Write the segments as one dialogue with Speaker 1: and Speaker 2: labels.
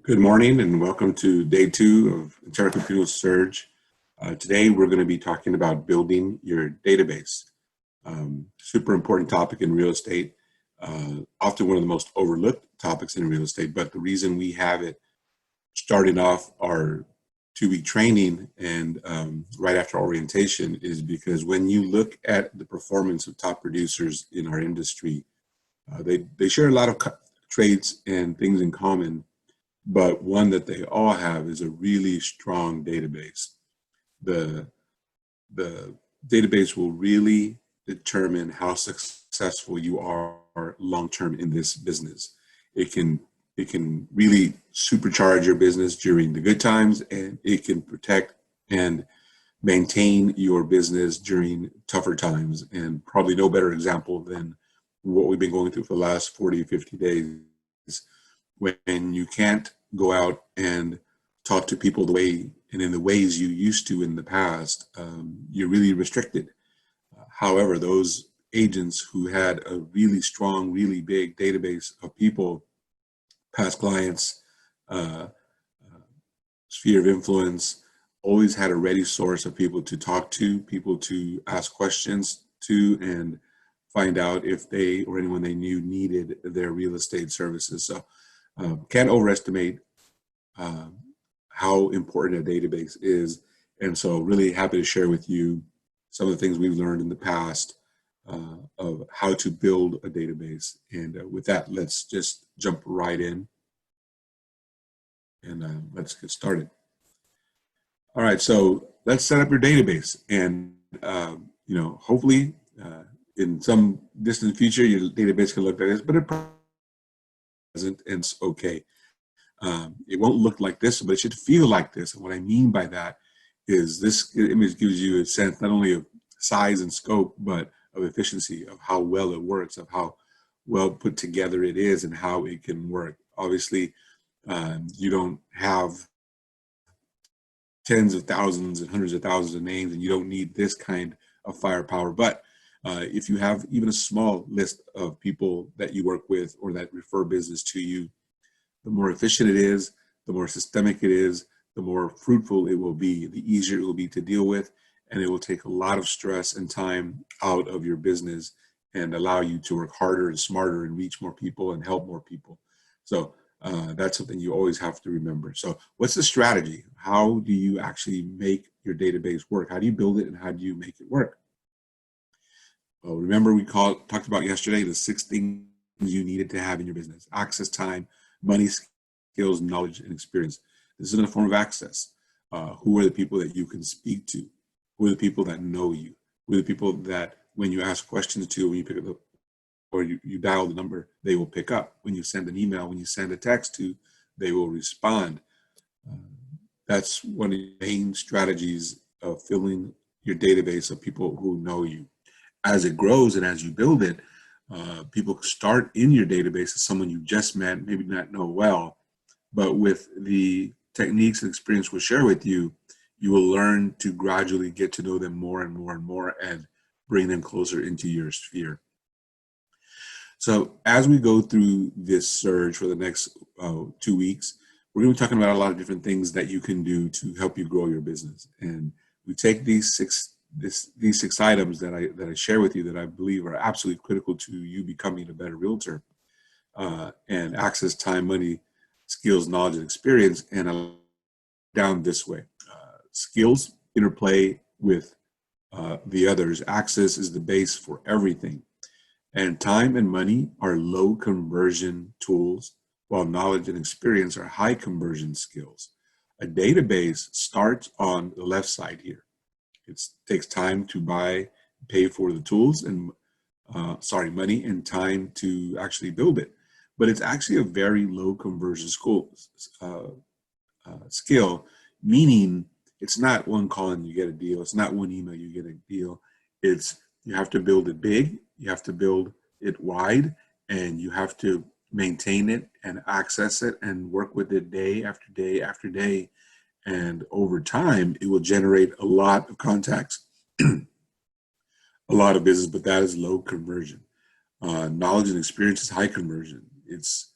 Speaker 1: Good morning and welcome to day 2 of Untitled Chapter Surge. Today we're going to be talking about building your database. Super important topic in real estate, often one of the most overlooked topics in real estate, but the reason we have it starting off our 2-week training and right after orientation is because when you look at the performance of top producers in our industry, they share a lot of traits and things in common. But one that they all have is a really strong database. The database will really determine how successful you are long-term in this business. It can really supercharge your business during the good times, and it can protect and maintain your business during tougher times. And probably no better example than what we've been going through for the last 40, 50 days. When you can't go out and talk to people the way and in the ways you used to in the past, you're really restricted. However, those agents who had a really strong, really big database of people, past clients, sphere of influence, always had a ready source of people to talk to, people to ask questions to, and find out if they or anyone they knew needed their real estate services. So can't overestimate how important a database is. And so really happy to share with you some of the things we've learned in the past of how to build a database. And with that, let's just jump right in and let's get started. All right, so let's set up your database. And, hopefully in some distant future, your database can look like this, but it isn't, and it's okay. It won't look like this, but it should feel like this. And what I mean by that is this image gives you a sense not only of size and scope, but of efficiency, of how well it works, of how well put together it is, and how it can work. Obviously, you don't have tens of thousands and hundreds of thousands of names, and you don't need this kind of firepower. But if you have even a small list of people that you work with or that refer business to you, the more efficient it is, the more systemic it is, the more fruitful it will be, the easier it will be to deal with, and it will take a lot of stress and time out of your business and allow you to work harder and smarter and reach more people and help more people. So that's something you always have to remember. So what's the strategy? How do you actually make your database work? How do you build it and how do you make it work? Well, remember we talked about yesterday the 6 things you needed to have in your business: access, time, money, skills, knowledge, and experience. This is in a form of access. Who are the people that you can speak to? Who are the people that know you? Who are the people that when you ask questions to, when you pick up or you dial the number, they will pick up. When you send an email, when you send a text to, they will respond. That's one of the main strategies of filling your database of people who know you. As it grows and as you build it, people start in your database as someone you just met, maybe not know well, but with the techniques and experience we'll share with you, you will learn to gradually get to know them more and more and more and bring them closer into your sphere. So as we go through this surge for the next 2 weeks, we're going to be talking about a lot of different things that you can do to help you grow your business. And we take these six items that I share with you that I believe are absolutely critical to you becoming a better realtor, and access, time, money, skills, knowledge, and experience, and down this way. Skills interplay with the others. Access is the base for everything. And time and money are low conversion tools, while knowledge and experience are high conversion skills. A database starts on the left side here. It takes time to pay for the tools and money and time to actually build it. But it's actually a very low conversion skill, meaning it's not one call and you get a deal. It's not one email, you get a deal. You have to build it big, you have to build it wide, and you have to maintain it and access it and work with it day after day after day. And over time, it will generate a lot of contacts, a lot of business, but that is low conversion. Knowledge and experience is high conversion. It's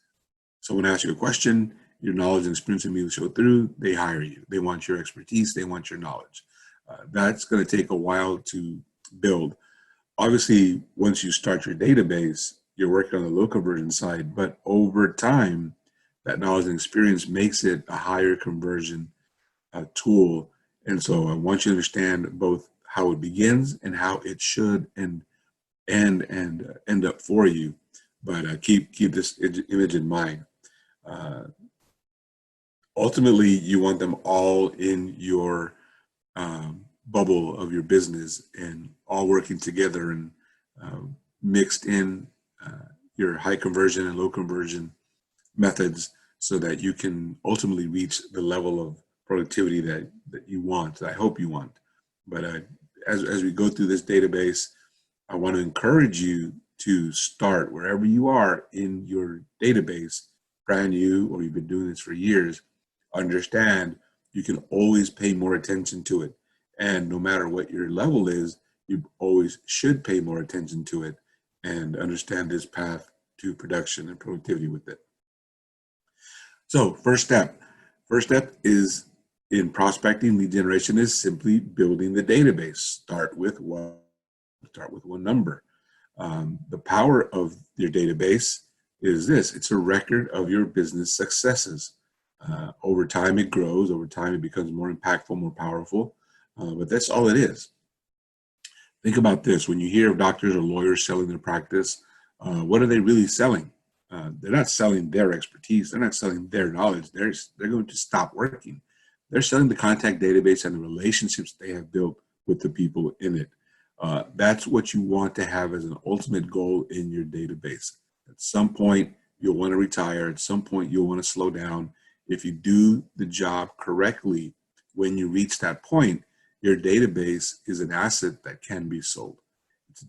Speaker 1: someone asks you a question your knowledge and experience will show through, they hire you. They want your expertise. They want your knowledge. That's going to take a while to build. Obviously, once you start your database, you're working on the low conversion side, but over time, that knowledge and experience makes it a higher conversion tool. And so I want you to understand both how it begins and how it should end up for you. But keep this image in mind. Ultimately, you want them all in your bubble of your business and all working together and mixed in your high conversion and low conversion methods so that you can ultimately reach the level of productivity that you want, that I hope you want. But as we go through this database, I want to encourage you to start wherever you are in your database, brand new, or you've been doing this for years. Understand you can always pay more attention to it. And no matter what your level is, you always should pay more attention to it and understand this path to production and productivity with it. So first step is in prospecting lead generation is simply building the database. Start with one number. The power of your database is this: it's a record of your business successes. Over time it grows, over time it becomes more impactful, more powerful, but that's all it is. Think about this: when you hear of doctors or lawyers selling their practice, what are they really selling? They're not selling their expertise, they're not selling their knowledge, they're going to stop working. They're selling the contact database and the relationships they have built with the people in it. That's what you want to have as an ultimate goal in your database. At some point, you'll want to retire. At some point, you'll want to slow down. If you do the job correctly, when you reach that point, your database is an asset that can be sold.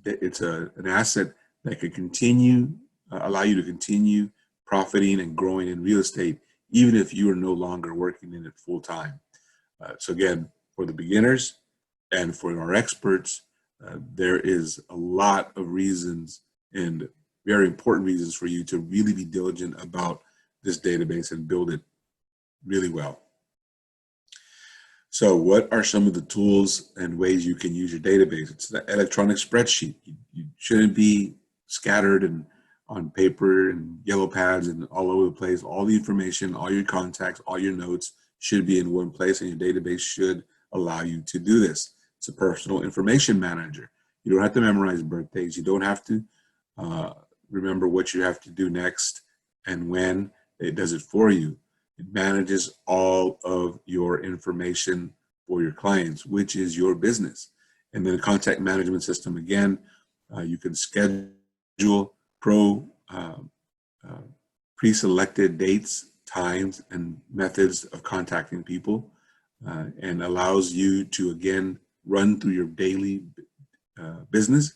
Speaker 1: It's an asset that can allow you to continue profiting and growing in real estate, even if you are no longer working in it full time. So again, for the beginners and for our experts, there is a lot of reasons and very important reasons for you to really be diligent about this database and build it really well. So what are some of the tools and ways you can use your database? It's the electronic spreadsheet. You shouldn't be scattered and on paper and yellow pads and all over the place. All the information, all your contacts, all your notes should be in one place, and your database should allow you to do this. It's a personal information manager. You don't have to memorize birthdays. You don't have to remember what you have to do next and when. It does it for you. It manages all of your information for your clients, which is your business. And then a contact management system, again, you can schedule pre-selected dates, times, and methods of contacting people, and allows you to, again, run through your daily business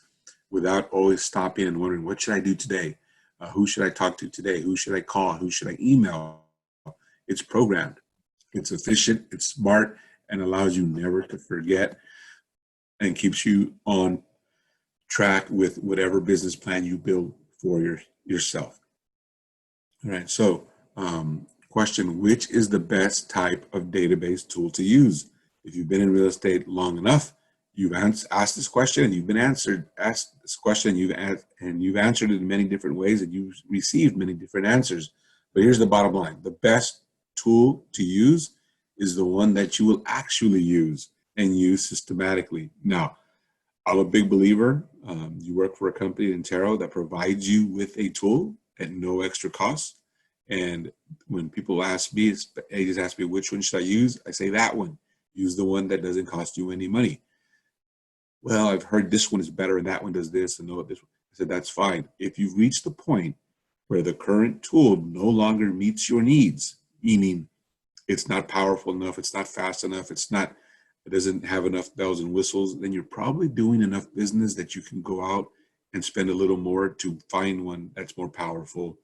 Speaker 1: without always stopping and wondering, what should I do today? Who should I talk to today? Who should I call? Who should I email? It's programmed, it's efficient, it's smart, and allows you never to forget and keeps you on track with whatever business plan you build for yourself. All right, so question: which is the best type of database tool to use? If you've been in real estate long enough, you've asked this question and you've been asked this question, you've answered it in many different ways, and you've received many different answers. But here's the bottom line: the best tool to use is the one that you will actually use and use systematically. Now, I'm a big believer. You work for a company in Ontario that provides you with a tool at no extra cost. And when people ask me, agents ask me, which one should I use? I say that one. Use the one that doesn't cost you any money. Well, I've heard this one is better and that one does this and no, this one. I said, that's fine. If you've reached the point where the current tool no longer meets your needs, meaning it's not powerful enough, it's not fast enough, it doesn't have enough bells and whistles, then you're probably doing enough business that you can go out and spend a little more to find one that's more powerful,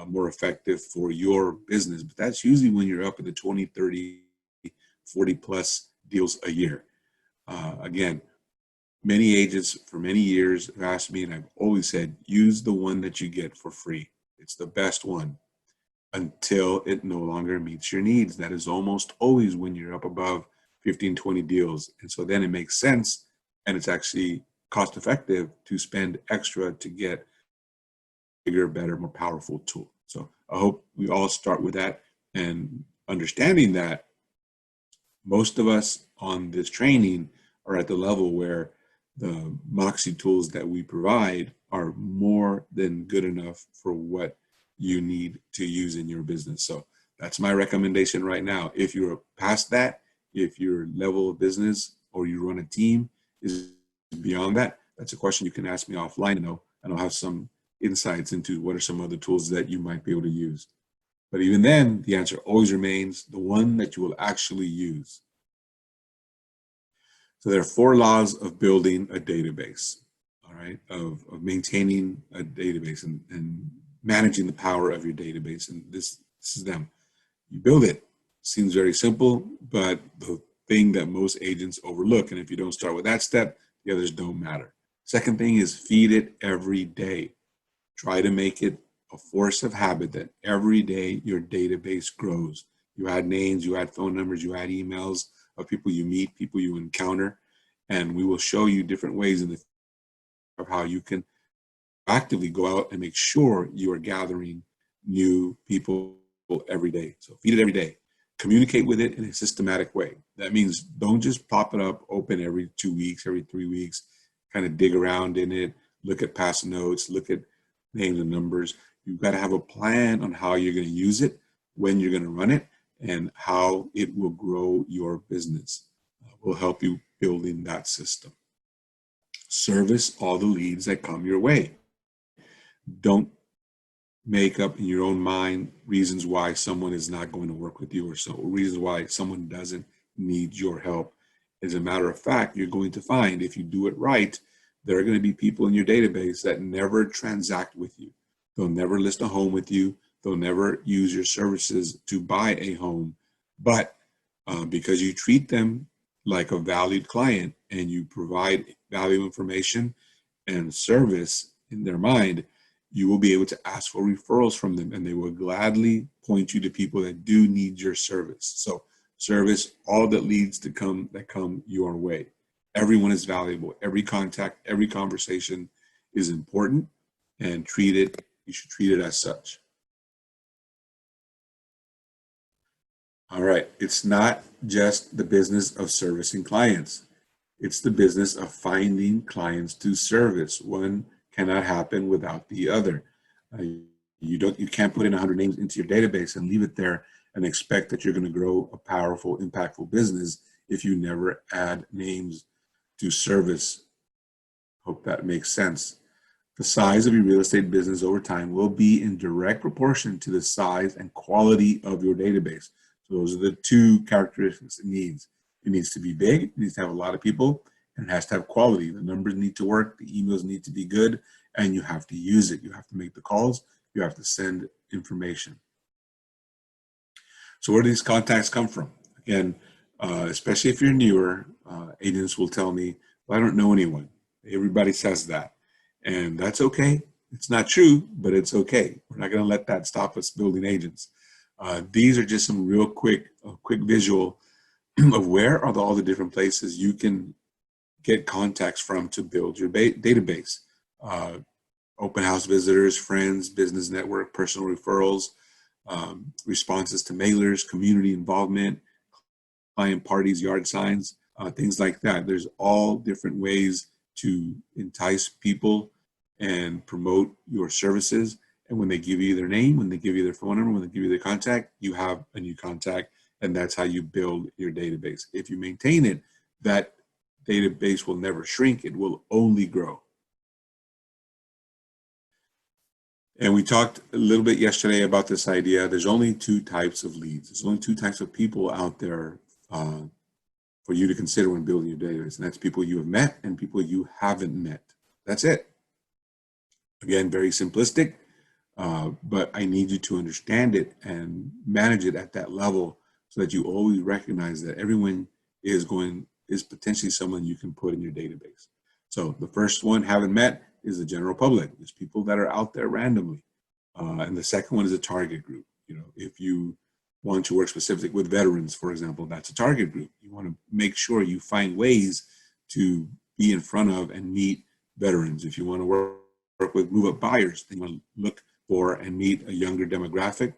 Speaker 1: more effective for your business. But that's usually when you're up in the 20, 30, 40 plus deals a year. Again, many agents for many years have asked me, and I've always said, use the one that you get for free. It's the best one. until it no longer meets your needs. That is almost always when you're up above 15, 20 deals. And so then it makes sense, and it's actually cost effective to spend extra to get bigger, better, more powerful tool. So I hope we all start with that and understanding that most of us on this training are at the level where the Moxie tools that we provide are more than good enough for what you need to use in your business. So that's my recommendation right now. If you're past that, if your level of business or you run a team is beyond that, that's a question you can ask me offline, and I'll have some insights into what are some other tools that you might be able to use. But even then, the answer always remains the one that you will actually use. So there are 4 laws of building a database, all right, of maintaining a database and managing the power of your database. And this is them. You build it. Seems very simple, but the thing that most agents overlook, and if you don't start with that step, the others don't matter. Second thing is feed it every day. Try to make it a force of habit that every day your database grows. You add names, you add phone numbers, you add emails of people you meet, people you encounter, and we will show you different ways in the of how you can actively go out and make sure you are gathering new people every day. So feed it every day. Communicate with it in a systematic way. That means don't just pop it up, open every 2 weeks, every 3 weeks, kind of dig around in it, look at past notes, look at names and numbers. You've got to have a plan on how you're going to use it, when you're going to run it, and how it will grow your business. We'll help you building that system. Service all the leads that come your way. Don't make up in your own mind reasons why someone is not going to work with you, or reasons why someone doesn't need your help. As a matter of fact, you're going to find, if you do it right, there are going to be people in your database that never transact with you. They'll never list a home with you. They'll never use your services to buy a home. But because you treat them like a valued client and you provide valuable information and service in their mind, you will be able to ask for referrals from them, and they will gladly point you to people that do need your service. So service all that leads to come your way. Everyone is valuable. Every contact, every conversation is important, and you should treat it as such. All right, it's not just the business of servicing clients. It's the business of finding clients to service. One cannot happen without the other. You can't put in 100 names into your database and leave it there and expect that you're going to grow a powerful, impactful business if you never add names to service. Hope that makes sense. The size of your real estate business over time will be in direct proportion to the size and quality of your database. So those are the 2 characteristics it needs. It needs to be big, it needs to have a lot of people, and it has to have quality. The numbers need to work, the emails need to be good, and you have to use it. You have to make the calls, you have to send information. So where do these contacts come from? Again, especially if you're newer, agents will tell me, well, I don't know anyone. Everybody says that. And that's okay. It's not true, but it's okay. We're not going to let that stop us building agents. These are just some real quick visual of where are all the different places you can get contacts from to build your database. Open house visitors, friends, business network, personal referrals, responses to mailers, community involvement, client parties, yard signs, things like that. There's all different ways to entice people and promote your services. And when they give you their name, when they give you their phone number, when they give you their contact, you have a new contact, and that's how you build your database. If you maintain it, that database will never shrink, it will only grow. And we talked a little bit yesterday about this idea. There's only 2 types of leads. There's only 2 types of people out there for you to consider when building your database. And that's people you have met and people you haven't met. That's it. Again, very simplistic, but I need you to understand it and manage it at that level so that you always recognize that everyone is potentially someone you can put in your database. So the first one, haven't met, is the general public. There's people that are out there randomly. And the second one is a target group. If you want to work specifically with veterans, for example, that's a target group. You want to make sure you find ways to be in front of and meet veterans. If you want to work with move-up buyers, then you want to look for and meet a younger demographic,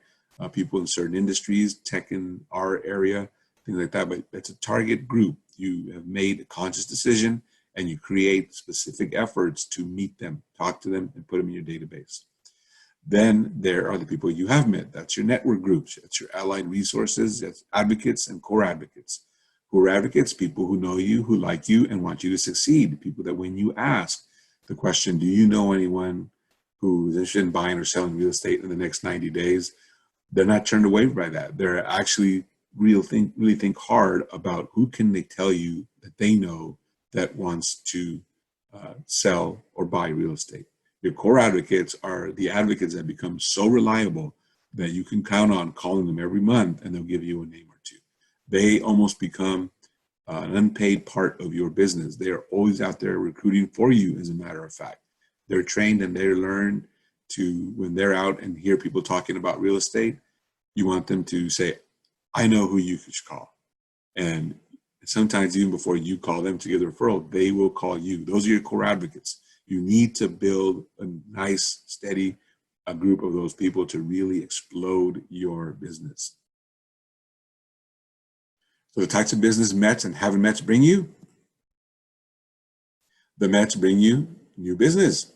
Speaker 1: people in certain industries, tech in our area, things like that. But it's a target group. You have made a conscious decision and you create specific efforts to meet them, talk to them, and put them in your database. Then there are the people you have met. That's your network groups. That's your allied resources. That's advocates and core advocates. Core advocates, people who know you, who like you, and want you to succeed. People that when you ask the question, do you know anyone who's interested in buying or selling real estate in the next 90 days? They're not turned away by that. They're actually really think hard about who can they tell you that they know that wants to sell or buy real estate. Your core advocates are the advocates that become so reliable that you can count on calling them every month and they'll give you a name or two. They almost become an unpaid part of your business. They are always out there recruiting for you, as a matter of fact. They're trained and they learn to, when they're out and hear people talking about real estate, you want them to say, I know who you should call. And sometimes even before you call them to give the referral, they will call you. Those are your core advocates. You need to build a nice, steady group of those people to really explode your business. So the types of business Mets and having Mets bring you, the Mets bring you new business.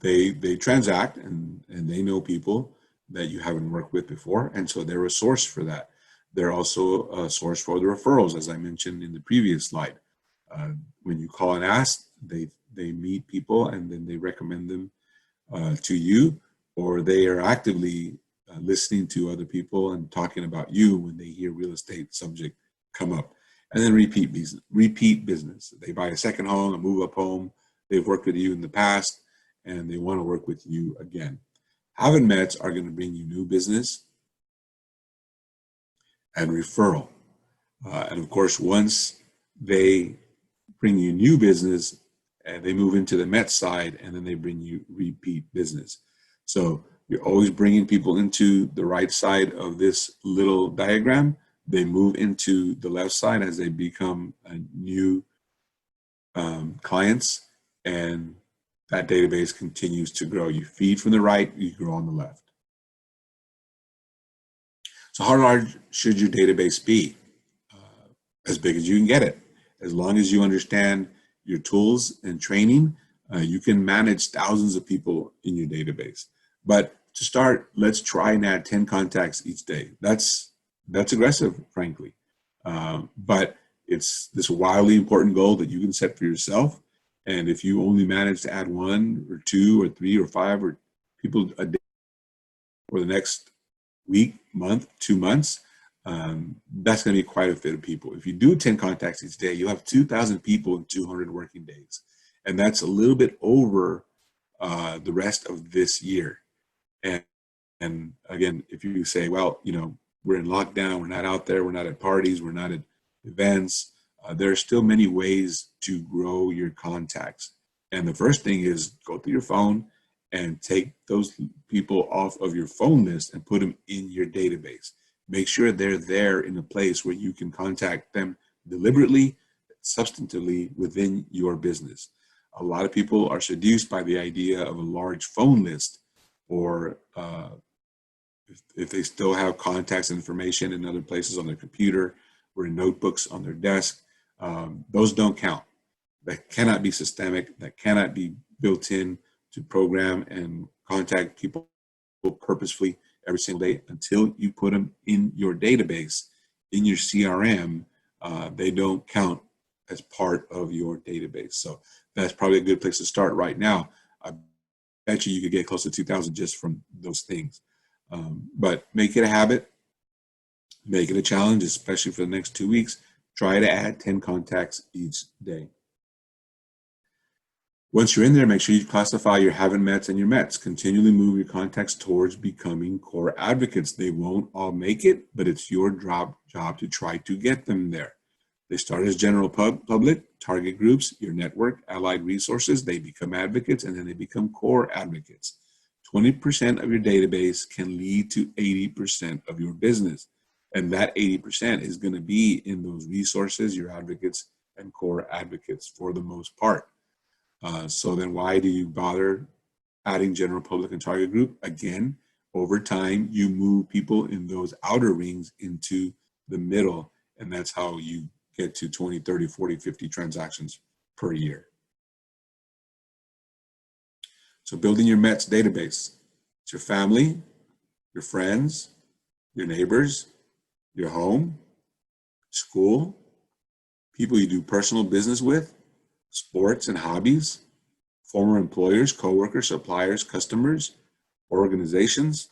Speaker 1: They transact and they know people that you haven't worked with before, and so they're a source for that. They're also a source for the referrals, as I mentioned in the previous slide. When you call and ask, they meet people and then they recommend them to you, or they are actively listening to other people and talking about you when they hear real estate subject come up. And then repeat business. They buy a second home, a move up home. They've worked with you in the past and they want to work with you again. Having Mets are going to bring you new business and referral. And of course, once they bring you new business, and they move into the Met side, and then they bring you repeat business. So you're always bringing people into the right side of this little diagram. They move into the left side as they become new clients, and that database continues to grow. You feed from the right, you grow on the left. So how large should your database be? As big as you can get it. As long as you understand your tools and training, you can manage thousands of people in your database. But to start, let's try and add 10 contacts each day. That's aggressive, frankly. But it's this wildly important goal that you can set for yourself. And if you only manage to add 1 or 2 or 3 or 5 or people a day for the next week, month, 2 months, that's going to be quite a fit of people. If you do 10 contacts each day, you'll have 2,000 people in 200 working days. And that's a little bit over the rest of this year. And again, if you say, well, we're in lockdown, we're not out there, we're not at parties, we're not at events, there are still many ways to grow your contacts. And the first thing is go through your phone and take those people off of your phone list and put them in your database. Make sure they're there in a place where you can contact them deliberately, substantively within your business. A lot of people are seduced by the idea of a large phone list, or if they still have contacts and information in other places on their computer or in notebooks on their desk, those don't count. That cannot be systemic. That cannot be built in to program and contact people purposefully every single day until you put them in your database, in your CRM. They don't count as part of your database. So that's probably a good place to start right now. I bet you could get close to 2,000 just from those things. But make it a habit, make it a challenge, especially for the next 2 weeks. Try to add 10 contacts each day. Once you're in there, make sure you classify your haven't mets and your mets. Continually move your contacts towards becoming core advocates. They won't all make it, but it's your job to try to get them there. They start as general public, target groups, your network, allied resources. They become advocates, and then they become core advocates. 20% of your database can lead to 80% of your business. And that 80% is going to be in those resources, your advocates and core advocates for the most part. So then why do you bother adding general public and target group? Again, over time, you move people in those outer rings into the middle, and that's how you get to 20, 30, 40, 50 transactions per year. So building your METS database. It's your family, your friends, your neighbors, your home, school, people you do personal business with, sports and hobbies, former employers, coworkers, suppliers, customers, organizations,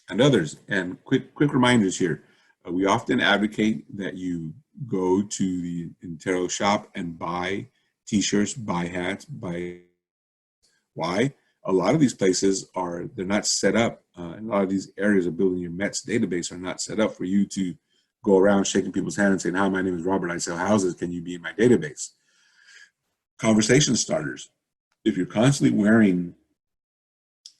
Speaker 1: and others. And quick reminders here. We often advocate that you go to the Intero shop and buy t-shirts, buy hats, buy. Why? A lot of these places they're not set up. A lot of these areas of building your METS database are not set up for you to go around shaking people's hand and saying, hi, my name is Robert, I sell houses, can you be in my database? Conversation starters. If you're constantly wearing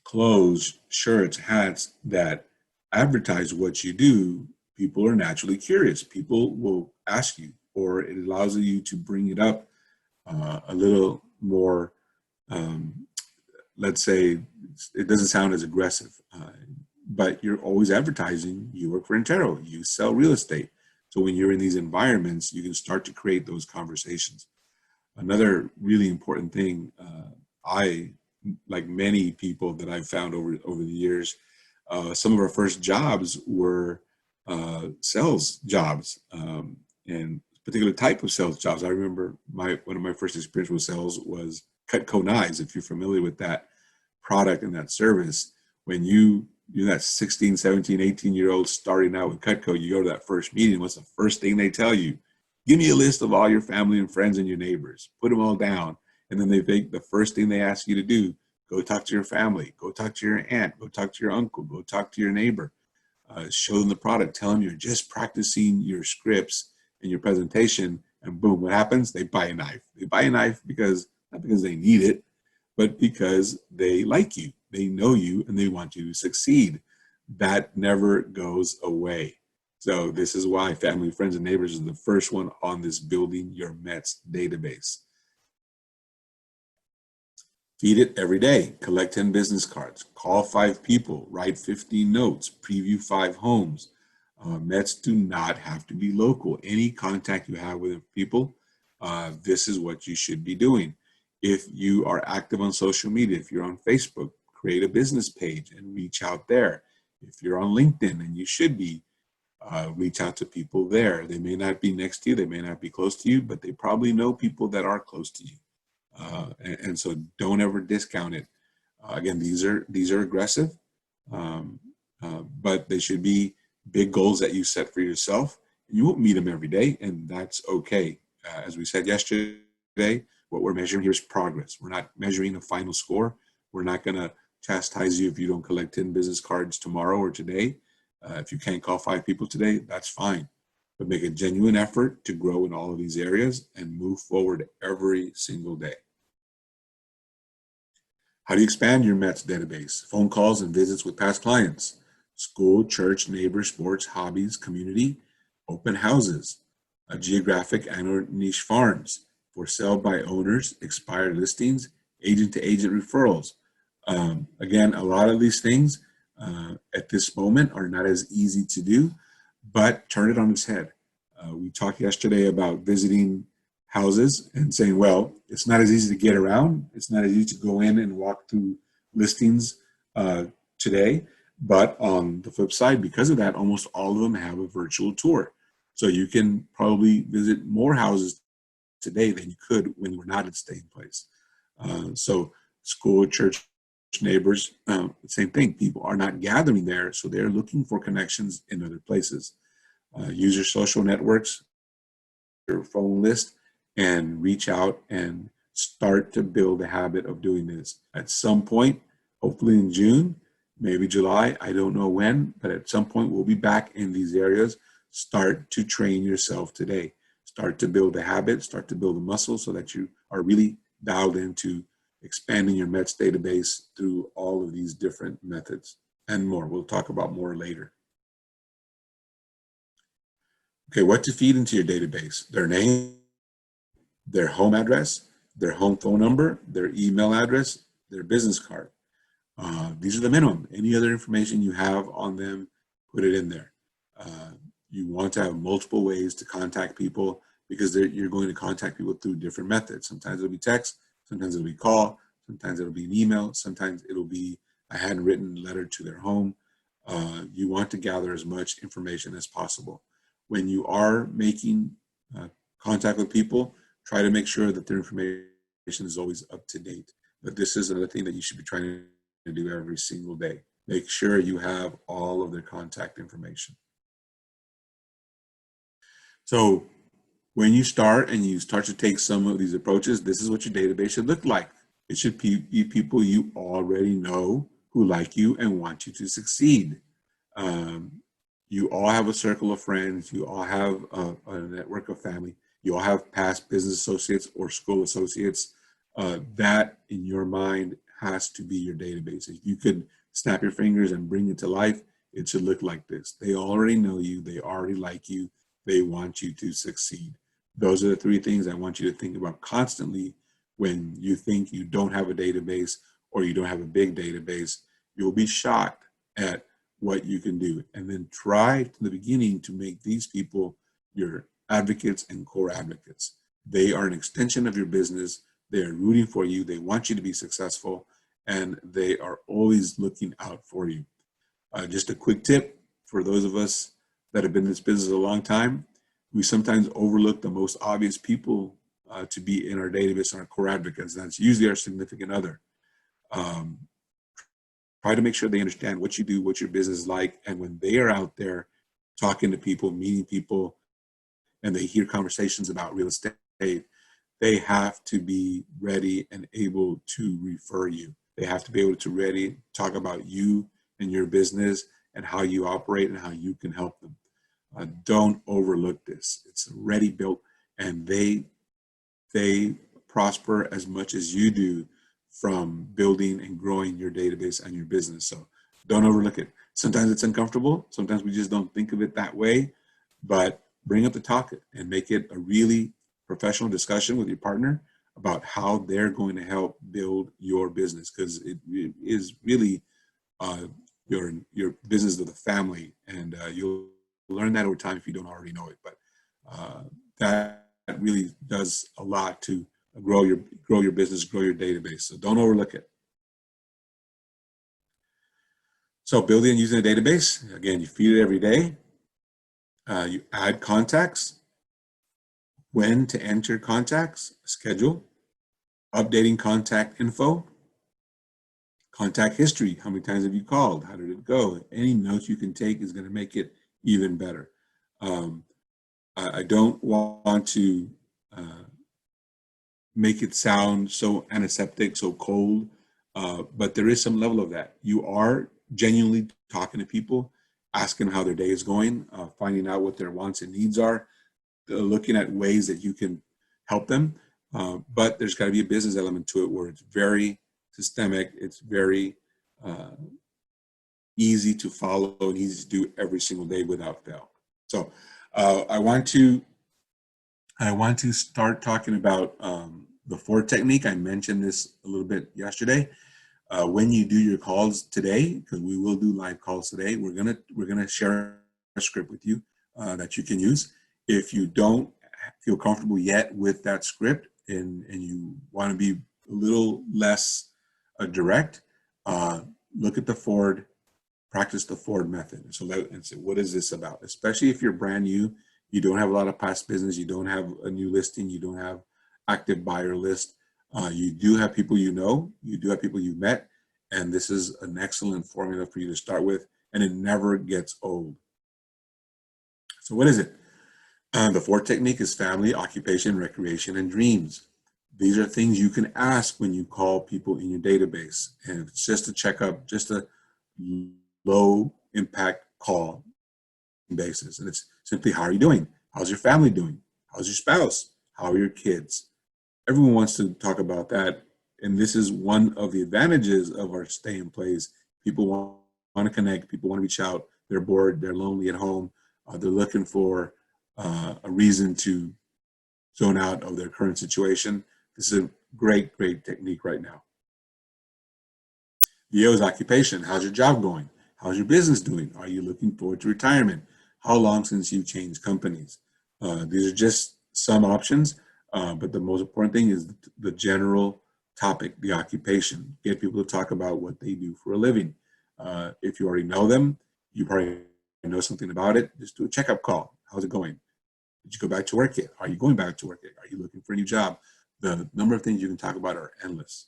Speaker 1: clothes, shirts, hats that advertise what you do, people are naturally curious. People will ask you, or it allows you to bring it up a little more, let's say, it doesn't sound as aggressive, but you're always advertising, you work for Intero, you sell real estate. So when you're in these environments, you can start to create those conversations. Another really important thing, like many people that I've found over the years, some of our first jobs were sales jobs, and particular type of sales jobs. I remember one of my first experience with sales was Cutco knives. If you're familiar with that product and that service, when you're that 16, 17, 18-year-old starting out with Cutco, you go to that first meeting, what's the first thing they tell you? Give me a list of all your family and friends and your neighbors. Put them all down. And then they think the first thing they ask you to do, go talk to your family, go talk to your aunt, go talk to your uncle, go talk to your neighbor, show them the product, tell them you're just practicing your scripts and your presentation, and boom, what happens? They buy a knife. They buy a knife not because they need it, but because they like you, they know you, and they want you to succeed. That never goes away. So this is why family, friends, and neighbors is the first one on this building your METS database. Feed it every day. Collect 10 business cards. Call 5 people. Write 15 notes. Preview 5 homes. METS do not have to be local. Any contact you have with people, this is what you should be doing. If you are active on social media, if you're on Facebook, create a business page and reach out there. If you're on LinkedIn, and you should be, reach out to people there. They may not be next to you, they may not be close to you, but they probably know people that are close to you. And so don't ever discount it. Again, these are aggressive, but they should be big goals that you set for yourself. You won't meet them every day, and that's okay. As we said yesterday, what we're measuring here is progress. We're not measuring a final score. We're not going to chastise you if you don't collect 10 business cards tomorrow or today. If you can't call 5 people today, that's fine. But make a genuine effort to grow in all of these areas and move forward every single day. How do you expand your METS database? Phone calls and visits with past clients, school, church, neighbor, sports, hobbies, community, open houses, geographic and/or niche farms, for sale by owners, expired listings, agent-to-agent referrals. Again, a lot of these things at this moment are not as easy to do, but turn it on its head. We talked yesterday about visiting houses and saying, well, it's not as easy to get around. It's not as easy to go in and walk through listings today. But on the flip side, because of that, almost all of them have a virtual tour. So you can probably visit more houses today than you could when we're not at stay in place. So school, church, neighbors, same thing. People are not gathering there, so they're looking for connections in other places. Use your social networks, your phone list, and reach out and start to build a habit of doing this. At some point, hopefully in June, maybe July, I don't know when, but at some point we'll be back in these areas. Start to train yourself today. Start to build a habit, start to build a muscle so that you are really dialed into expanding your METS database through all of these different methods and more. We'll talk about more later. Okay, what to feed into your database: their name, their home address, their home phone number, their email address, their business card. These are the minimum. Any other information you have on them, put it in there. You want to have multiple ways to contact people because you're going to contact people through different methods. Sometimes it'll be text, sometimes it'll be call, sometimes it'll be an email, sometimes it'll be a handwritten letter to their home. You want to gather as much information as possible. When you are making contact with people, try to make sure that their information is always up to date. But this is another thing that you should be trying to do every single day. Make sure you have all of their contact information. So when you start to take some of these approaches, this is what your database should look like. It should be people you already know who like you and want you to succeed. You all have a circle of friends. You all have a network of family. You all have past business associates or school associates. That, in your mind, has to be your database. If you could snap your fingers and bring it to life, it should look like this. They already know you. They already like you. They want you to succeed. Those are the three things I want you to think about constantly when you think you don't have a database or you don't have a big database. You'll be shocked at what you can do. And then try from the beginning to make these people your advocates and core advocates. They are an extension of your business. They are rooting for you. They want you to be successful, and they are always looking out for you. Just a quick tip for those of us that have been in this business a long time: we sometimes overlook the most obvious people to be in our database and our core advocates. That's usually our significant other. Try to make sure they understand what you do, what your business is like, and when they are out there talking to people, meeting people, and they hear conversations about real estate, they have to be ready and able to refer you. They have to be able to talk about you and your business and how you operate and how you can help them. Don't overlook this. It's already built, and they prosper as much as you do from building and growing your database and your business. So don't overlook it. Sometimes it's uncomfortable. Sometimes we just don't think of it that way, but bring up the topic and make it a really professional discussion with your partner about how they're going to help build your business, because it is really your business of the family, and you'll learn that over time if you don't already know it. But that really does a lot to grow your business, grow your database. So don't overlook it. So building and using a database, again, you feed it every day. You add contacts, when to enter contacts, schedule, updating contact info, contact history. How many times have you called? How did it go? Any notes you can take is going to make it even better. I don't want to make it sound so antiseptic, so cold, but there is some level of that. You are genuinely talking to people, asking how their day is going, finding out what their wants and needs are, looking at ways that you can help them. But there's got to be a business element to it where it's very systemic. It's very easy to follow and easy to do every single day without fail. So I want to start talking about the Ford technique. I mentioned this a little bit yesterday. When you do your calls today, because we will do live calls today, we're gonna share a script with you that you can use. If you don't feel comfortable yet with that script and you want to be a little less direct, look at the Ford, practice the Ford method. So what is this about? Especially if you're brand new, you don't have a lot of past business, you don't have a new listing, you don't have active buyer list. You do have people you know, you do have people you've met, and this is an excellent formula for you to start with, and it never gets old. So what is it? The Ford technique is family, occupation, recreation, and dreams. These are things you can ask when you call people in your database, and it's just a checkup, just a low impact call basis. And it's simply, how are you doing? How's your family doing? How's your spouse? How are your kids? Everyone wants to talk about that And this is one of the advantages of our stay in place. People want to connect, people want to reach out, they're bored, they're lonely at home, they're looking for a reason to zone out of their current situation. This is a great, great technique right now. The O is occupation. How's your job going? How's your business doing? Are you looking forward to retirement? How long since you've changed companies? These are just some options, but the most important thing is the general topic, the occupation. Get people to talk about what they do for a living. If you already know them, you probably know something about it. Just do a checkup call. How's it going? Did you go back to work yet? Are you going back to work yet? Are you looking for a new job? The number of things you can talk about are endless.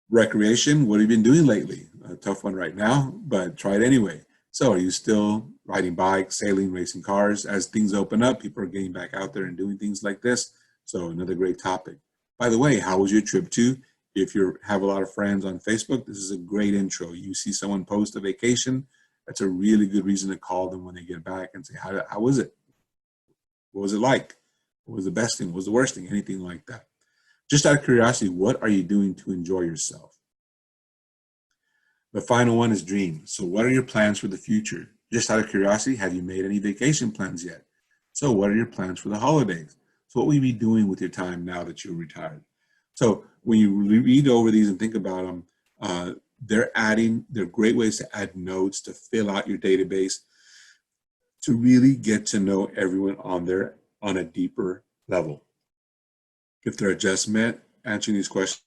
Speaker 1: Recreation, what have you been doing lately? A tough one right now, but try it anyway. So are you still riding bikes, sailing, racing cars? As things open up, people are getting back out there and doing things like this. So another great topic. By the way, how was your trip to? If you have a lot of friends on Facebook, this is a great intro. You see someone post a vacation, that's a really good reason to call them when they get back and say, how was it? What was it like? What was the best thing? What was the worst thing? Anything like that. Just out of curiosity, what are you doing to enjoy yourself? The final one is dream. So what are your plans for the future? Just out of curiosity, have you made any vacation plans yet? So what are your plans for the holidays? So what will you be doing with your time now that you're retired? So when you read over these and think about them, they're great ways to add notes, to fill out your database, to really get to know everyone on there on a deeper level. If they're just met, answering these questions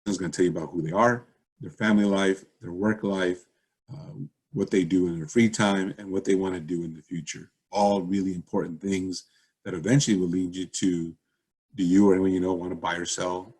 Speaker 1: is going to tell you about who they are, their family life, their work life, what they do in their free time, and what they want to do in the future. All really important things that eventually will lead you to, do you or anyone you know want to buy or sell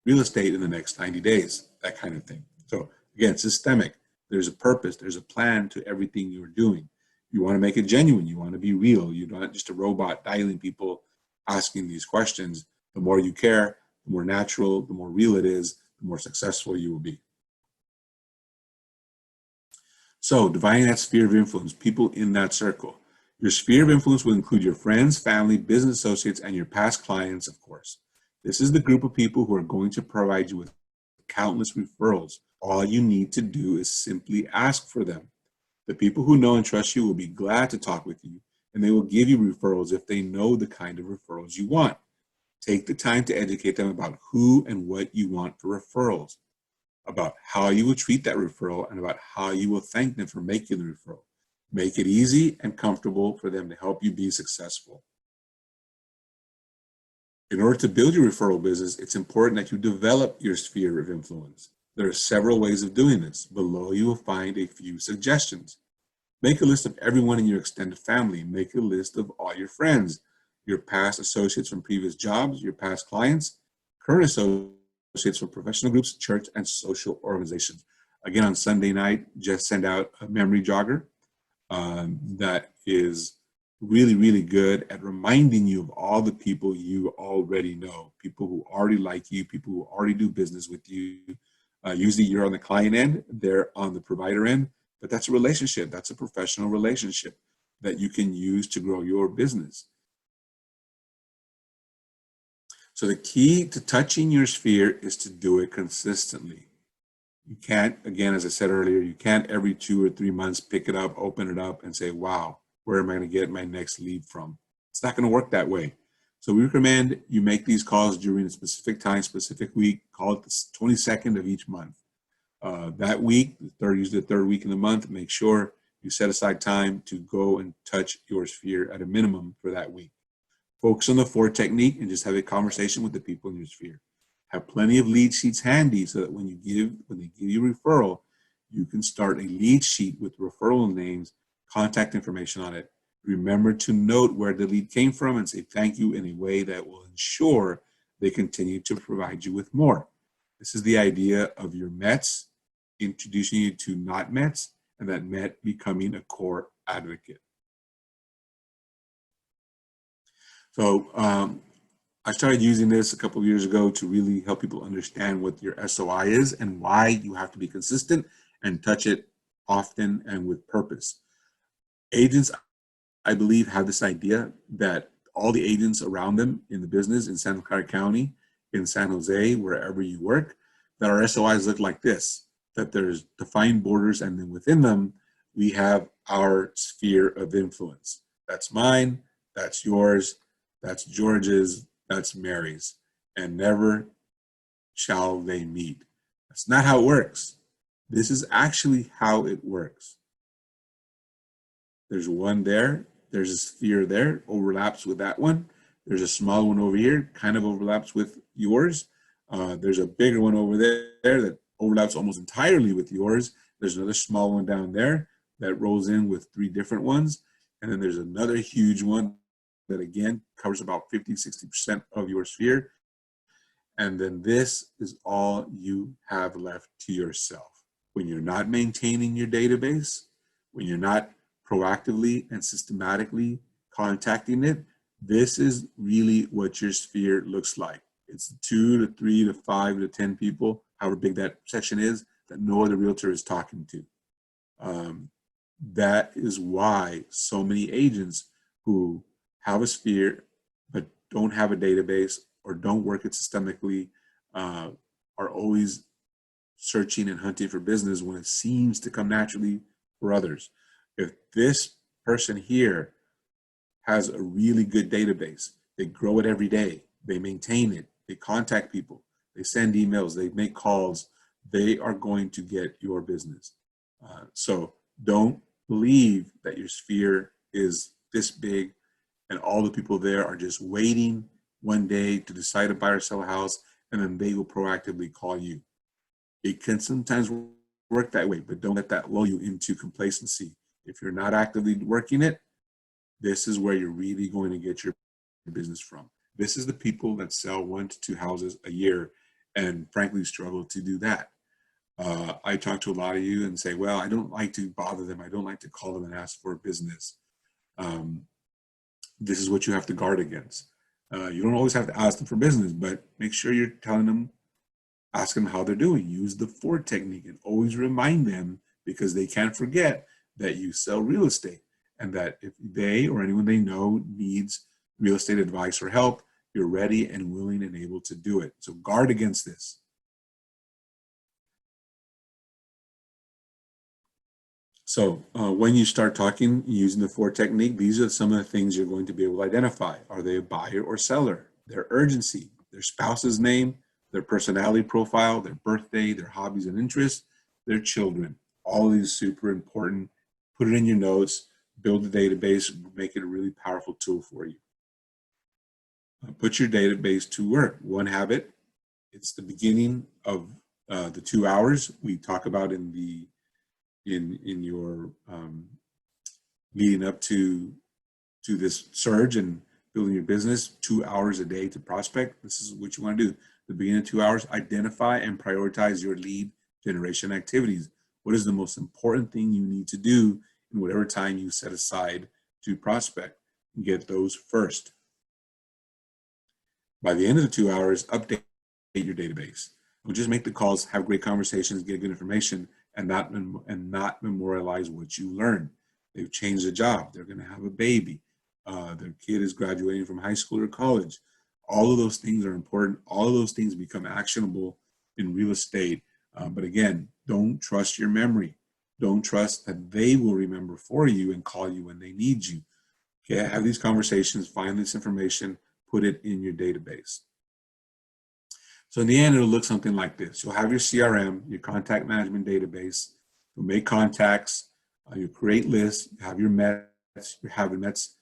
Speaker 1: real estate in the next 90 days, that kind of thing. So again, systemic. There's a purpose, there's a plan to everything you're doing. You want to make it genuine, you want to be real. You're not just a robot dialing people, asking these questions. The more you care, the more natural, the more real it is, the more successful you will be. So dividing that sphere of influence, people in that circle. Your sphere of influence will include your friends, family, business associates, and your past clients, of course. This is the group of people who are going to provide you with countless referrals. All you need to do is simply ask for them. The people who know and trust you will be glad to talk with you, and they will give you referrals if they know the kind of referrals you want. Take the time to educate them about who and what you want for referrals, about how you will treat that referral, and about how you will thank them for making the referral. Make it easy and comfortable for them to help you be successful. In order to build your referral business, it's important that you develop your sphere of influence. There are several ways of doing this. Below, you will find a few suggestions. Make a list of everyone in your extended family. Make a list of all your friends, your past associates from previous jobs, your past clients, current associates from professional groups, church, and social organizations. Again, on Sunday night, just send out a memory jogger that is really, really good at reminding you of all the people you already know, people who already like you, people who already do business with you. Usually you're on the client end, they're on the provider end, but that's a relationship. That's a professional relationship that you can use to grow your business. So the key to touching your sphere is to do it consistently. You can't, again, as I said earlier, you can't every 2 or 3 months pick it up, open it up, and say, wow, where am I going to get my next lead from? It's not going to work that way. So we recommend you make these calls during a specific time, specific week. Call it the 22nd of each month. That week, usually the third week in the month, make sure you set aside time to go and touch your sphere at a minimum for that week. Focus on the 4 technique and just have a conversation with the people in your sphere. Have plenty of lead sheets handy so that when they give you a referral, you can start a lead sheet with referral names, contact information on it. Remember to note where the lead came from and say thank you in a way that will ensure they continue to provide you with more. This is the idea of your METs introducing you to not METs, and that MET becoming a core advocate. So I started using this a couple of years ago to really help people understand what your SOI is and why you have to be consistent and touch it often and with purpose. Agents, I believe, have this idea that all the agents around them in the business in Santa Clara County, in San Jose, wherever you work, that our SOIs look like this, that there's defined borders, and then within them, we have our sphere of influence. That's mine, that's yours, that's George's, that's Mary's, and never shall they meet. That's not how it works. This is actually how it works. There's one there, there's a sphere there, overlaps with that one. There's a small one over here, kind of overlaps with yours. There's a bigger one over there that overlaps almost entirely with yours. There's another small one down there that rolls in with 3 different ones. And then there's another huge one that again covers about 50-60% of your sphere. And then this is all you have left to yourself. When you're not maintaining your database, when you're not proactively and systematically contacting it, this is really what your sphere looks like. It's 2 to 3 to 5 to 10 people, however big that section is, that no other realtor is talking to. That is why so many agents who have a sphere but don't have a database or don't work it systemically are always searching and hunting for business when it seems to come naturally for others. If this person here has a really good database, they grow it every day, they maintain it, they contact people, they send emails, they make calls, they are going to get your business. So don't believe that your sphere is this big and all the people there are just waiting one day to decide to buy or sell a house, and then they will proactively call you. It can sometimes work that way, but don't let that lull you into complacency. If you're not actively working it, this is where you're really going to get your business from. This is the people that sell 1 to 2 houses a year and frankly struggle to do that. I talk to a lot of you and say, well, I don't like to bother them. I don't like to call them and ask for business. This is what you have to guard against. You don't always have to ask them for business, but make sure you're telling them, ask them how they're doing. Use the FOR technique and always remind them, because they can't forget that you sell real estate and that if they or anyone they know needs real estate advice or help, you're ready and willing and able to do it. So guard against this. So when you start talking using the FOR technique, these are some of the things you're going to be able to identify. Are they a buyer or seller? Their urgency, their spouse's name, their personality profile, their birthday, their hobbies and interests, their children. All of these super important. Put it in your notes, build a database, make it a really powerful tool for you. Put your database to work. One habit, it's the beginning of the 2 hours we talk about in your leading up to this surge and building your business. 2 hours a day to prospect. This is what you want to do. The beginning of 2 hours, identify and prioritize your lead generation activities. What is the most important thing you need to do in whatever time you set aside to prospect? Get those first. By the end of the 2 hours, update your database. Don't just make the calls, have great conversations, get good information, and not memorialize what you learned. They've changed a job. They're going to have a baby. Their kid is graduating from high school or college. All of those things are important. All of those things become actionable in real estate. But again, don't trust your memory. Don't trust that they will remember for you and call you when they need you. Okay, have these conversations, find this information, put it in your database. So in the end, it'll look something like this. You'll have your CRM, your contact management database. You'll make contacts. You create lists. You have your METs. You have your METs.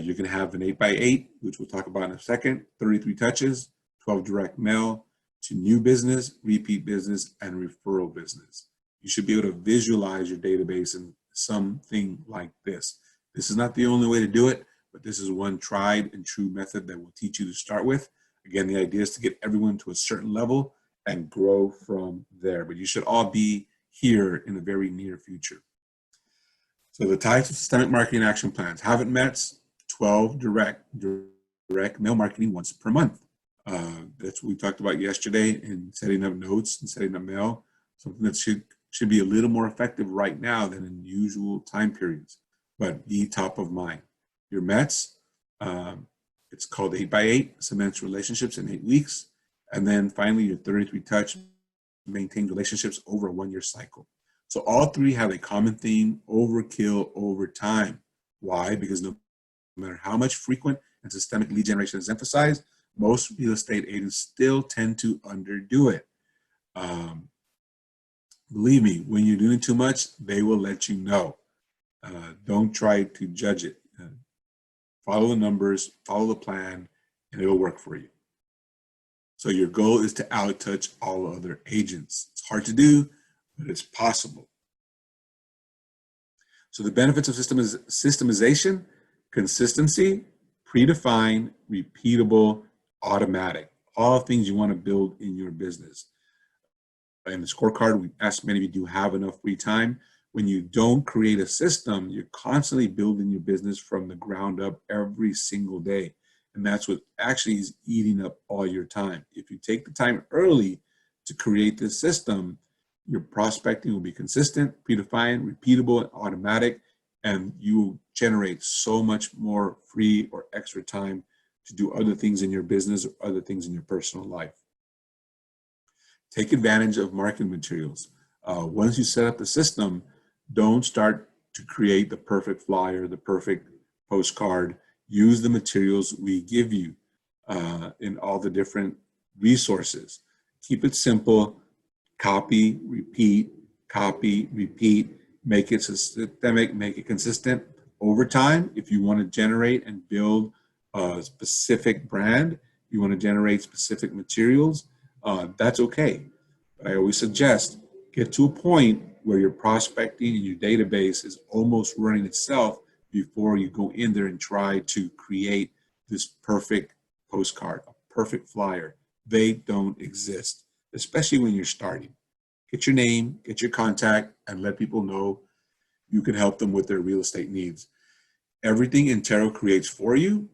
Speaker 1: You can have an 8x8, which we'll talk about in a second. 33 touches, 12 direct mail to new business, repeat business, and referral business. You should be able to visualize your database in something like this. This is not the only way to do it, but this is one tried and true method that will teach you to start with. Again, the idea is to get everyone to a certain level and grow from there. But you should all be here in the very near future. So the types of systemic marketing action plans. Haven't met 12 direct mail marketing once per month. That's what we talked about yesterday in setting up notes and setting up mail. Something that should be a little more effective right now than in usual time periods, but be top of mind. Your METs, it's called 8x8, cements relationships in 8 weeks. And then finally, your 33 touch maintains relationships over a 1-year cycle. So all three have a common theme: overkill over time. Why? Because no matter how much frequent and systemic lead generation is emphasized, most real estate agents still tend to underdo it. Um, Believe me, when you're doing too much, they will let you know. Don't try to judge it. Follow the numbers, follow the plan, and it'll work for you. So your goal is to out-touch all other agents. It's hard to do, but it's possible. So the benefits of systemization: consistency, predefined, repeatable, automatic. All things you want to build in your business. In the scorecard, we asked many of you, do you have enough free time? When you don't create a system, you're constantly building your business from the ground up every single day. And that's what actually is eating up all your time. If you take the time early to create this system, your prospecting will be consistent, predefined, repeatable, and automatic, and you will generate so much more free or extra time to do other things in your business or other things in your personal life. Take advantage of marketing materials. Once you set up the system, don't start to create the perfect flyer, the perfect postcard. Use the materials we give you in all the different resources. Keep it simple. Copy, repeat, make it systemic, make it consistent. Over time, if you want to generate and build a specific brand, you want to generate specific materials, that's okay. But I always suggest get to a point where your prospecting and your database is almost running itself before you go in there and try to create this perfect postcard, a perfect flyer. They don't exist, especially when you're starting. Get your name, get your contact, and let people know you can help them with their real estate needs. Everything Intero creates for you,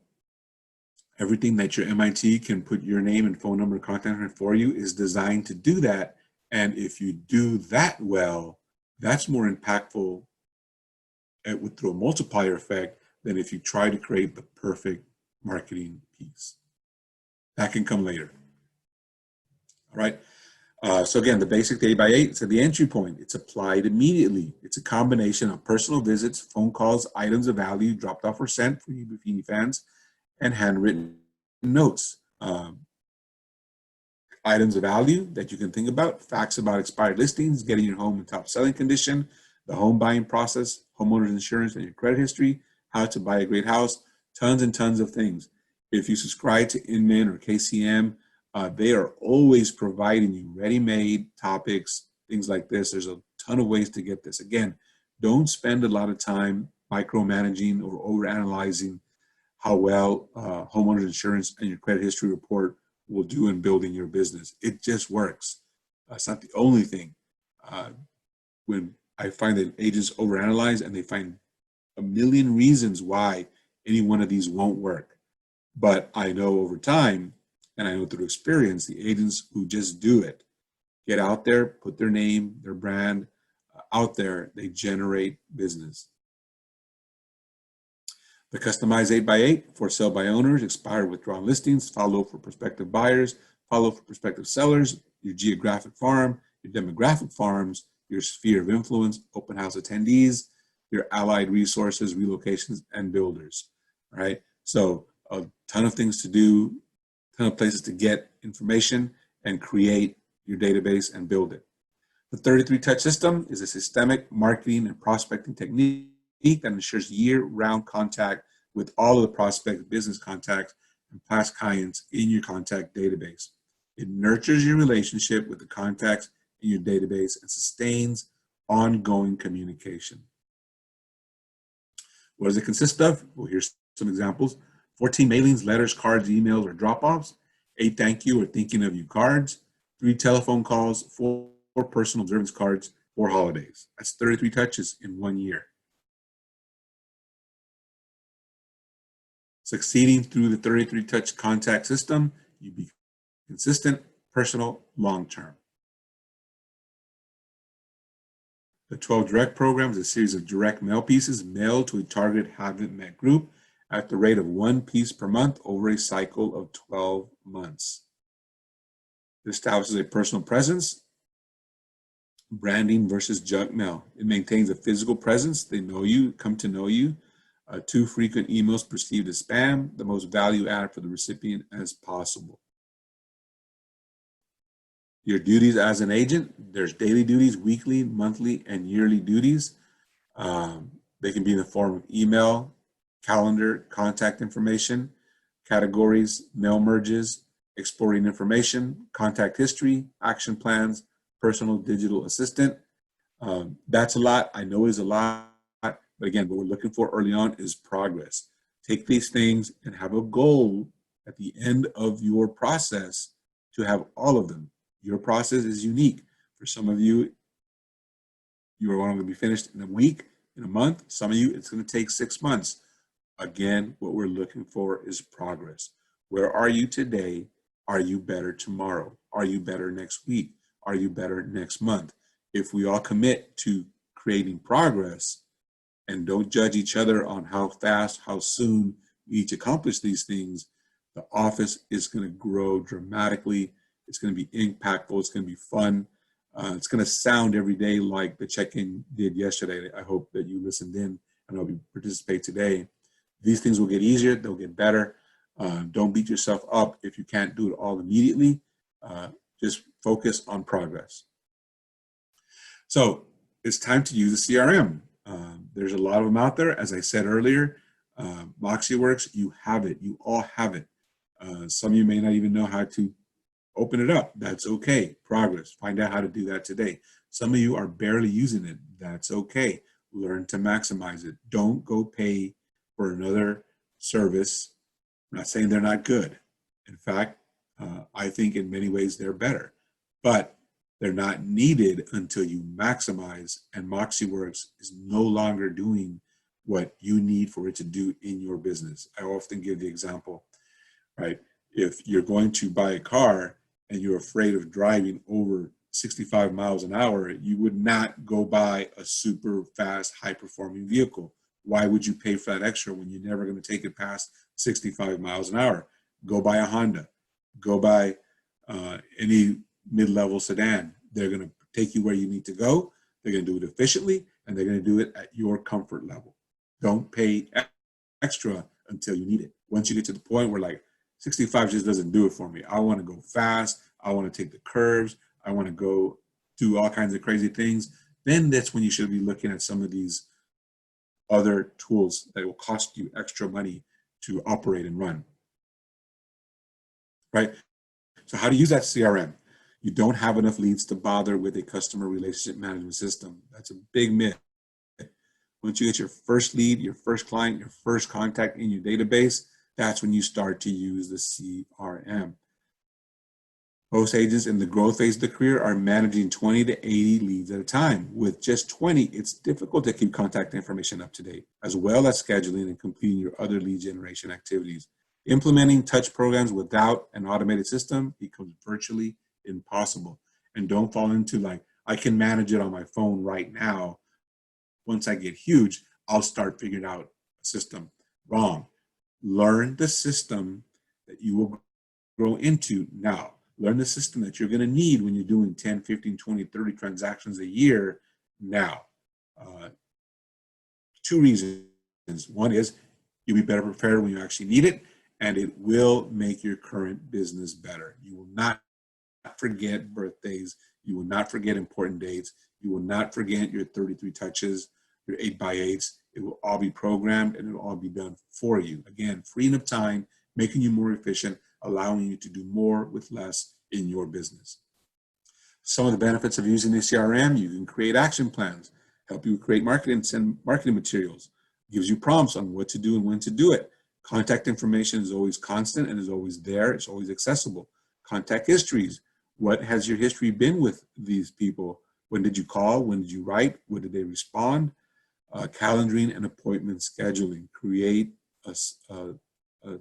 Speaker 1: everything that your MIT can put your name and phone number and contact information for you is designed to do that. And if you do that well, that's more impactful through a multiplier effect than if you try to create the perfect marketing piece. That can come later. All right. So again, the basic 8x8, so the entry point, it's applied immediately. It's a combination of personal visits, phone calls, items of value dropped off or sent for you Buffini fans, and handwritten notes. Items of value that you can think about: facts about expired listings, getting your home in top selling condition, the home buying process, homeowners insurance, and your credit history, how to buy a great house, tons and tons of things. If you subscribe to Inman or KCM, they are always providing you ready-made topics, things like this. There's a ton of ways to get this. Again, don't spend a lot of time micromanaging or overanalyzing how well homeowners insurance and your credit history report will do in building your business. It just works. It's not the only thing. When I find that agents overanalyze and they find a million reasons why any one of these won't work. But I know over time, and I know through experience, the agents who just do it, get out there, put their name, their brand out there, they generate business. The customized 8x8 for sale by owners, expired withdrawn listings, follow for prospective buyers, follow for prospective sellers, your geographic farm, your demographic farms, your sphere of influence, open house attendees, your allied resources, relocations, and builders. All right. So a ton of things to do, a ton of places to get information and create your database and build it. The 33 touch system is a systemic marketing and prospecting technique that ensures year-round contact with all of the prospect business contacts and past clients in your contact database. It nurtures your relationship with the contacts in your database and sustains ongoing communication. What does it consist of? Well, here's some examples: 14 mailings, letters, cards, emails, or drop-offs, 8 thank you or thinking of you cards, 3 telephone calls, 4 personal observance cards, 4 holidays. That's 33 touches in 1 year. Succeeding through the 33 touch contact system, you be consistent, personal, long-term. The 12 Direct program is a series of direct mail pieces mailed to a target haven't met group at the rate of 1 piece per month over a cycle of 12 months. It establishes a personal presence. Branding versus junk mail. It maintains a physical presence. They know you, come to know you. Too frequent emails perceived as spam. The most value add for the recipient as possible. Your duties as an agent, there's daily duties, weekly, monthly, and yearly duties. They can be in the form of email, calendar, contact information, categories, mail merges, exporting information, contact history, action plans, personal digital assistant. That's a lot. I know it's a lot, but again, what we're looking for early on is progress. Take these things and have a goal at the end of your process to have all of them. Your process is unique. For some of you, you are going to be finished in a week, in a month. Some of you, it's going to take 6 months. Again, what we're looking for is progress. Where are you today? Are you better tomorrow? Are you better next week? Are you better next month? If we all commit to creating progress and don't judge each other on how fast, how soon we each accomplish these things, the office is going to grow dramatically. It's going to be impactful. It's going to be fun. It's going to sound every day like the check-in did yesterday. I hope that you listened in and hope you participate today. These things will get easier. They'll get better. Don't beat yourself up if you can't do it all immediately. Just focus on progress. So it's time to use a CRM. There's a lot of them out there. As I said earlier, MoxieWorks, you have it. You all have it. Some of you may not even know how to open it up. That's okay. Progress. Find out how to do that today. Some of you are barely using it. That's okay. Learn to maximize it. Don't go pay for another service. I'm not saying they're not good. In fact, I think in many ways they're better, but they're not needed until you maximize, and MoxieWorks is no longer doing what you need for it to do in your business. I often give the example, right? If you're going to buy a car and you're afraid of driving over 65 miles an hour, you would not go buy a super fast, high-performing vehicle. Why would you pay for that extra when you're never going to take it past 65 miles an hour? Go buy a Honda. Go buy any mid-level sedan. They're going to take you where you need to go. They're going to do it efficiently, and they're going to do it at your comfort level. Don't pay extra until you need it. Once you get to the point where like 65 just doesn't do it for me. I want to go fast. I want to take the curves. I want to go do all kinds of crazy things. Then that's when you should be looking at some of these other tools that will cost you extra money to operate and run, right? So how to use that CRM? You don't have enough leads to bother with a customer relationship management system. That's a big myth. Once you get your first lead, your first client, your first contact in your database, that's when you start to use the CRM. Most agents in the growth phase of the career are managing 20 to 80 leads at a time. With just 20, it's difficult to keep contact information up to date, as well as scheduling and completing your other lead generation activities. Implementing touch programs without an automated system becomes virtually impossible. And don't fall into like, I can manage it on my phone right now. Once I get huge, I'll start figuring out a system. Wrong. Learn the system that you will grow into now. Learn the system that you're going to need when you're doing 10, 15, 20, 30 transactions a year now. 2 reasons. One is you'll be better prepared when you actually need it, and it will make your current business better. You will not forget birthdays. You will not forget important dates. You will not forget your 33 touches, your 8x8s. It will all be programmed and it will all be done for you. Again, freeing up time, making you more efficient, allowing you to do more with less in your business. Some of the benefits of using the CRM: you can create action plans, help you create marketing, send marketing materials, gives you prompts on what to do and when to do it. Contact information is always constant and is always there. It's always accessible. Contact histories. What has your history been with these people? When did you call? When did you write? When did they respond? Calendaring and appointment scheduling. Create a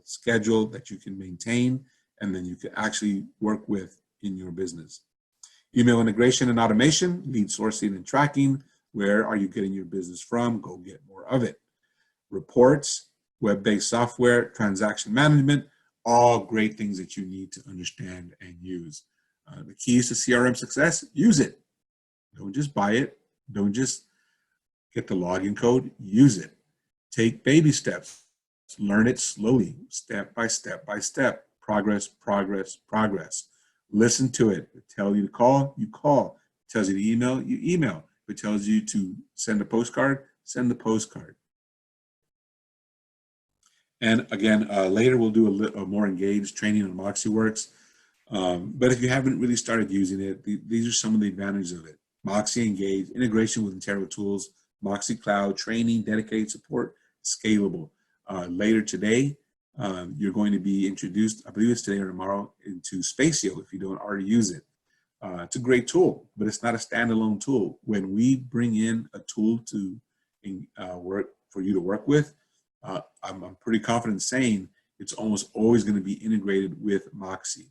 Speaker 1: schedule that you can maintain and then you can actually work with in your business. Email integration and automation, lead sourcing and tracking. Where are you getting your business from? Go get more of it. Reports, web-based software, transaction management, all great things that you need to understand and use. The keys to CRM success: use it. Don't just buy it. Don't just get the login code. Use it. Take baby steps. Learn it slowly, step by step by step. Progress, progress, progress. Listen to it. If it tells you to call, you call. If it tells you to email, you email. If it tells you to send a postcard, send the postcard. And again, later we'll do a more engaged training on MoxieWorks. But if you haven't really started using it, these are some of the advantages of it. Moxie Engage, integration with Intero tools, Moxie Cloud, training, dedicated support, scalable. Later today, you're going to be introduced, I believe it's today or tomorrow, into Spacio if you don't already use it. It's a great tool, but it's not a standalone tool. When we bring in a tool to work for you to work with, I'm pretty confident saying it's almost always going to be integrated with Moxie.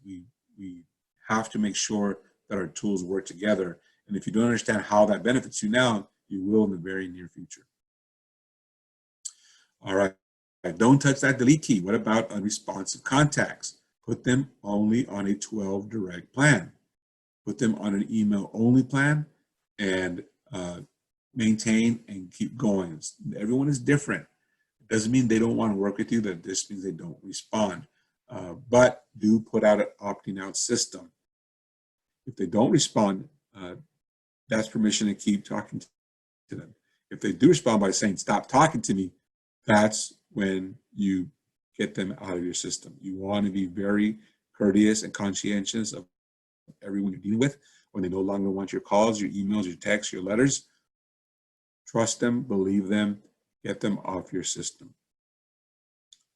Speaker 1: We have to make sure that our tools work together. And if you don't understand how that benefits you now, you will in the very near future. All right. Don't touch that delete key. What about unresponsive contacts? Put them only on a 12 direct plan. Put them on an email only plan and maintain and keep going. Everyone is different. It doesn't mean they don't want to work with you. That just means they don't respond. But do put out an opting out system. If they don't respond, that's permission to keep talking to them. If they do respond by saying, stop talking to me, that's when you get them out of your system. You want to be very courteous and conscientious of everyone you're dealing with. When they no longer want your calls, your emails, your texts, your letters, trust them, believe them, get them off your system.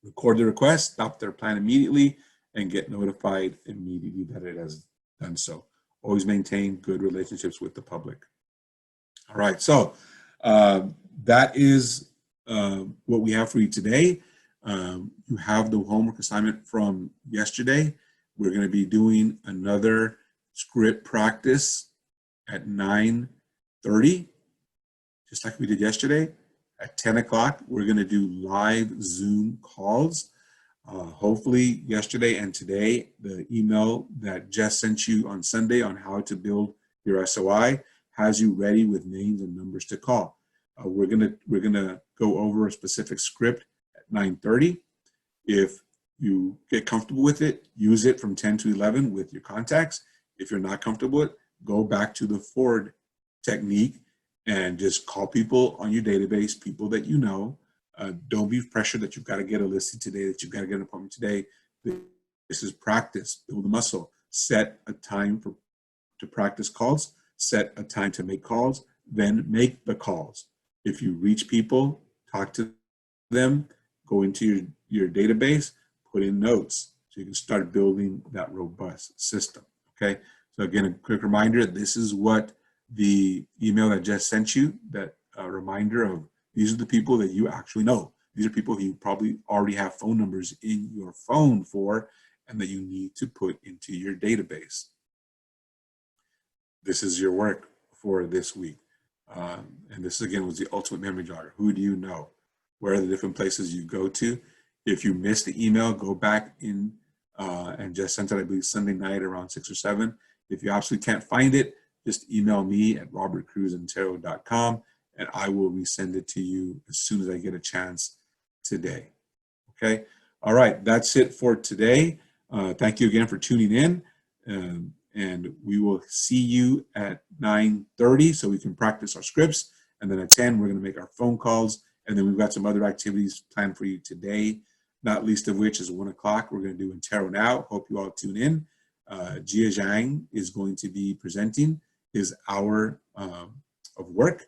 Speaker 1: Record the request, stop their plan immediately, and get notified immediately that it has done so. Always maintain good relationships with the public. All right, so that is what we have for you today. You have the homework assignment from yesterday. We're going to be doing another script practice at 9:30, just like we did yesterday. At 10 o'clock, we're going to do live Zoom calls. Hopefully yesterday and today, the email that Jess sent you on Sunday on how to build your SOI has you ready with names and numbers to call. We're gonna go over a specific script at 9:30. If you get comfortable with it, use it from 10 to 11 with your contacts. If you're not comfortable with it, go back to the Ford technique and just call people on your database, people that you know. Don't be pressured that you've got to get a listing today, that you've got to get an appointment today. This is practice, build a muscle. Set a time to practice calls, set a time to make calls, then make the calls. If you reach people, talk to them, go into your database, put in notes so you can start building that robust system, okay? So again, a quick reminder, this is what the email that Jess sent you, that reminder of these are the people that you actually know. These are people who you probably already have phone numbers in your phone for and that you need to put into your database. This is your work for this week. And this again was the ultimate memory jogger. Who do you know? Where are the different places you go to? If you missed the email, go back in and just sent it, I believe, Sunday night around 6 or 7. If you absolutely can't find it, just email me at robertcruzintero.com and I will resend it to you as soon as I get a chance today. Okay? All right, that's it for today. Thank you again for tuning in. And we will see you at 9:30 so we can practice our scripts. And then at 10, we're going to make our phone calls. And then we've got some other activities planned for you today, not least of which is 1 o'clock. We're going to do Intero Now. Hope you all tune in. Jia Zhang is going to be presenting his hour of work,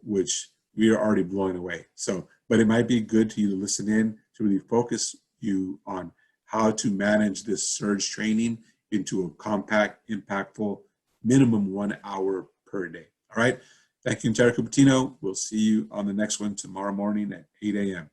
Speaker 1: which we are already blowing away. So, but it might be good to you to listen in to really focus you on how to manage this surge training into a compact, impactful, minimum 1 hour per day. All right. Thank you, Intero Cupertino. We'll see you on the next one tomorrow morning at 8 a.m.